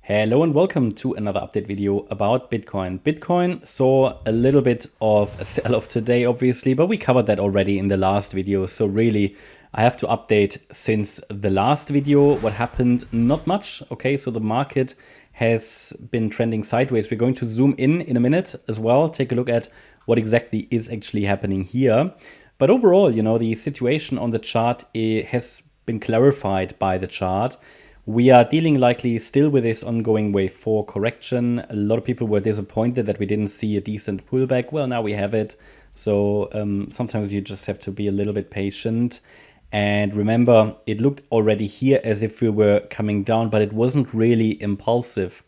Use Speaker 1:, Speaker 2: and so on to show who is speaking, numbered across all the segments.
Speaker 1: Hello and welcome to another update video about Bitcoin. Bitcoin saw a little bit of a sell-off today, obviously, but we covered that already in the last video. So really, I have to update since the last video. What happened? Not much. Okay, so the market has been trending sideways. We're going to zoom in a minute as well. Take a look at what exactly is actually happening here. But overall, the situation on the chart has been clarified by the chart. We are dealing likely still with this ongoing wave 4 correction. A lot of people were disappointed that we didn't see a decent pullback. Well, now we have it. So sometimes you just have to be a little bit patient. And remember, it looked already here as if we were coming down, but it wasn't really impulsive.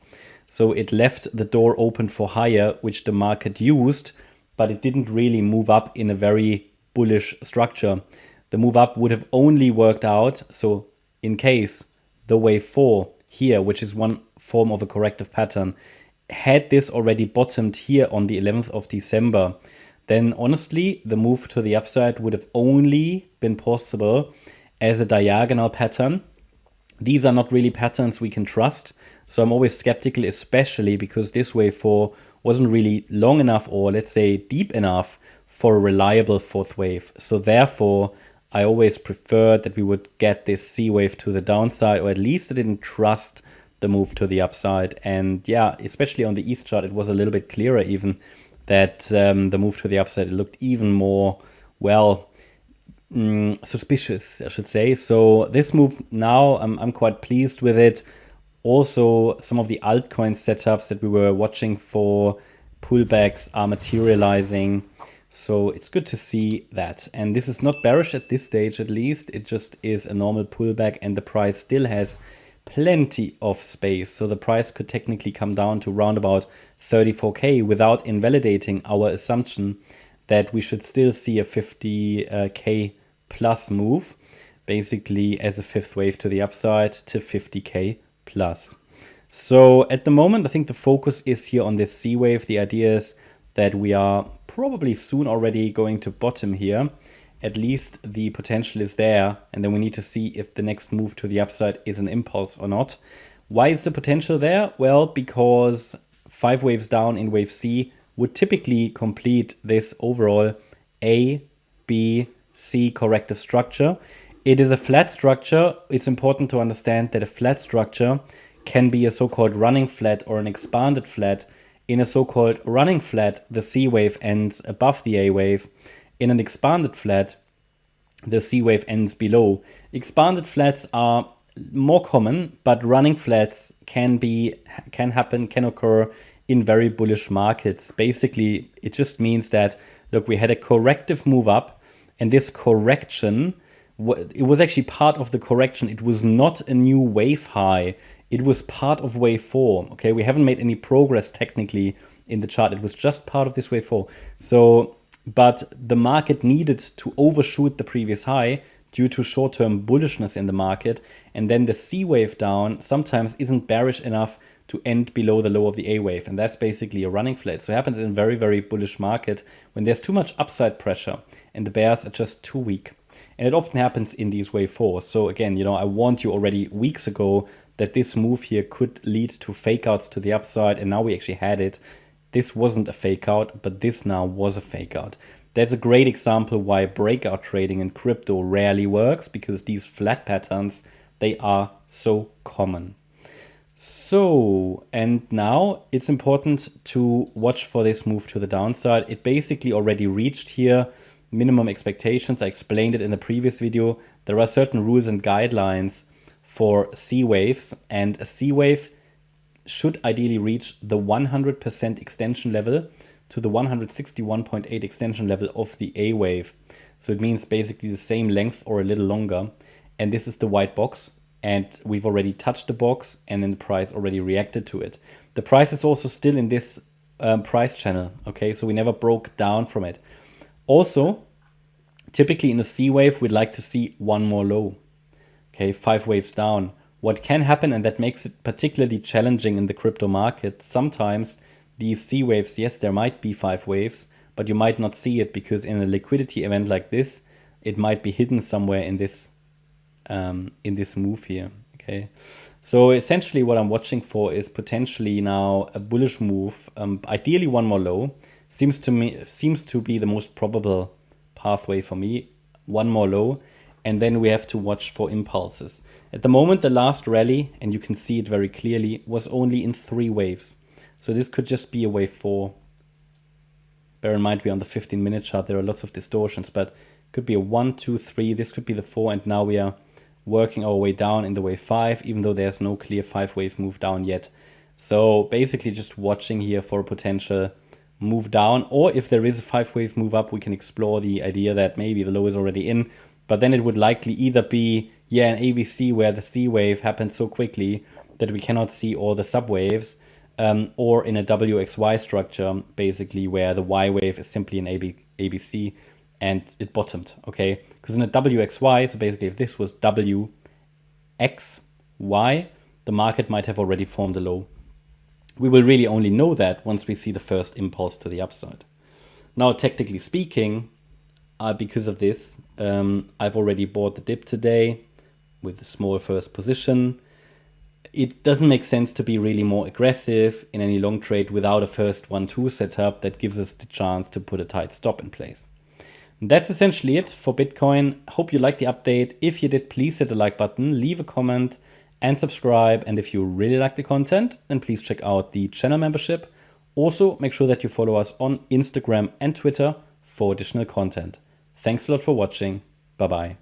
Speaker 1: So it left the door open for higher, which the market used, but it didn't really move up in a very bullish structure. The move up would have only worked out. So in case the wave 4 here, which is one form of a corrective pattern, had this already bottomed here on the 11th of December, then honestly, the move to the upside would have only been possible as a diagonal pattern. These are not really patterns we can trust. So I'm always skeptical, especially because this wave 4 wasn't really long enough, or let's say deep enough, for a reliable fourth wave. So therefore, I always preferred that we would get this C wave to the downside, or at least I didn't trust the move to the upside. And yeah, especially on the ETH chart, it was a little bit clearer even that the move to the upside, it looked even more, well, suspicious, I should say. So this move now, I'm quite pleased with it. Also, some of the altcoin setups that we were watching for pullbacks are materializing. So it's good to see that. And this is not bearish at this stage, at least. It just is a normal pullback, and the price still has plenty of space. So the price could technically come down to around about 34K without invalidating our assumption that we should still see a 50K plus move, basically as a fifth wave to the upside to 50K plus. So at the moment, I think the focus is here on this C wave. The idea is that we are probably soon already going to bottom here. At least the potential is there, and then we need to see if the next move to the upside is an impulse or not. Why is the potential there? Well, because 5 waves down in wave C would typically complete this overall A, B, C corrective structure. It is a flat structure. It's important to understand that a flat structure can be a so-called running flat or an expanded flat. In a so-called running flat, the C wave ends above the A wave. In an expanded flat, the C wave ends below. Expanded flats are more common, but running flats can occur in very bullish markets. Basically, it just means that, look, we had a corrective move up, and this correction, it was actually part of the correction. It was not a new wave high. It was part of wave 4. Okay, we haven't made any progress technically in the chart. It was just part of this wave 4. So, but the market needed to overshoot the previous high due to short-term bullishness in the market. And then the C wave down sometimes isn't bearish enough to end below the low of the A wave. And that's basically a running flat. So it happens in a very, very bullish market when there's too much upside pressure and the bears are just too weak. And it often happens in these wave 4s. So again, I warned you already weeks ago that this move here could lead to fake outs to the upside, and now we actually had it. This wasn't a fake out, but this now was a fake out. That's a great example why breakout trading in crypto rarely works, because these flat patterns, they are so common. So, and now it's important to watch for this move to the downside. It basically already reached here minimum expectations. I explained it in the previous video. There are certain rules and guidelines for C waves, and a C wave should ideally reach the 100% extension level to the 161.8 extension level of the A wave. So it means basically the same length or a little longer. And this is the white box, and we've already touched the box, and then the price already reacted to it. The price is also still in this price channel. Okay, so we never broke down from it. Also, typically in a C wave, we'd like to see one more low. Okay, 5 waves down. What can happen, and that makes it particularly challenging in the crypto market, sometimes these C waves, yes, there might be 5 waves, but you might not see it because in a liquidity event like this, it might be hidden somewhere in this move here. Okay, So essentially what I'm watching for is potentially now a bullish move, ideally one more low. Seems to be the most probable pathway for me, one more low, and then we have to watch for impulses. At the moment, the last rally, and you can see it very clearly, was only in 3 waves. So this could just be a wave 4. Bear in mind, we're on the 15-minute chart. There are lots of distortions, but it could be a 1, 2, 3. This could be the 4, and now we are working our way down in the wave 5, even though there's no clear 5-wave move down yet. So basically just watching here for a potential move down, or if there is a 5-wave move up, we can explore the idea that maybe the low is already in, but then it would likely either be an ABC where the C wave happens so quickly that we cannot see all the subwaves, or in a WXY structure, basically where the Y wave is simply an ABC and it bottomed, okay? Because in a WXY, so basically if this was WXY, the market might have already formed a low. We will really only know that once we see the first impulse to the upside. Now, technically speaking, because of this, I've already bought the dip today with a small first position. It doesn't make sense to be really more aggressive in any long trade without a first 1-2 setup that gives us the chance to put a tight stop in place. And that's essentially it for Bitcoin. Hope you liked the update. If you did, please hit the like button, leave a comment, and subscribe. And if you really like the content, then please check out the channel membership. Also, make sure that you follow us on Instagram and Twitter for additional content. Thanks a lot for watching. Bye-bye.